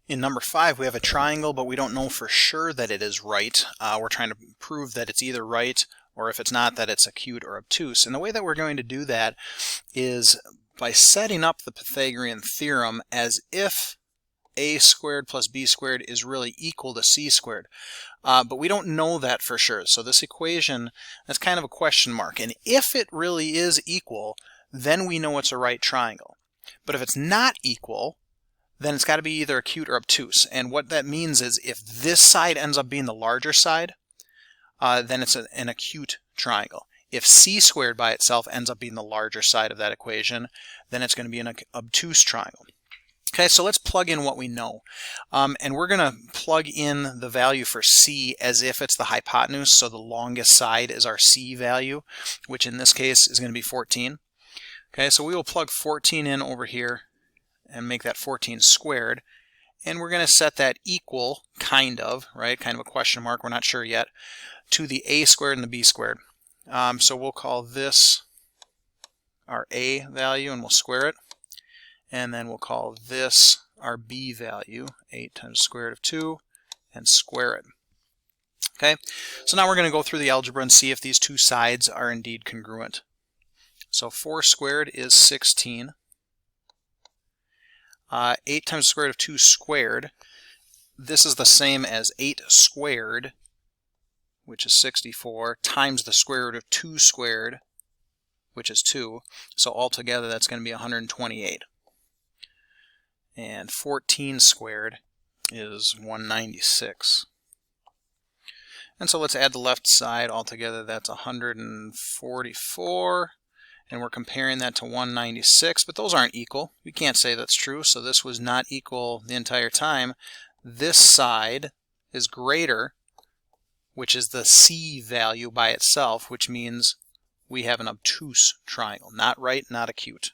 In number 5, we have a triangle, but we don't know for sure that it is right. We're trying to prove that it's either right, or if it's not, that it's acute or obtuse. And the way that we're going to do that is by setting up the Pythagorean theorem as if a squared plus b squared is really equal to c squared. But we don't know that for sure. So this equation, that's kind of a question mark. And if it really is equal, then we know it's a right triangle. But if it's not equal, then it's got to be either acute or obtuse. And what that means is if this side ends up being the larger side, then it's an acute triangle. If c squared by itself ends up being the larger side of that equation, then it's going to be an obtuse triangle. Okay, so let's plug in what we know. And we're going to plug in the value for c as if it's the hypotenuse, so the longest side is our c value, which in this case is going to be 14. Okay, so we will plug 14 in over here and make that 14 squared. And we're going to set that equal, kind of a question mark, we're not sure yet, to the a squared and the b squared. So we'll call this our a value and we'll square it. And then we'll call this our b value, 8 times the square root of 2, and square it. Okay, so now we're going to go through the algebra and see if these two sides are indeed congruent. So 4 squared is 16. 8 times the square root of 2 squared, this is the same as 8 squared, which is 64, times the square root of 2 squared, which is 2. So altogether that's going to be 128. And 14 squared is 196. And so let's add the left side. Altogether that's 144. And we're comparing that to 196, but those aren't equal. We can't say that's true, so this was not equal the entire time. This side is greater, which is the c value by itself, which means we have an obtuse triangle. Not right, not acute.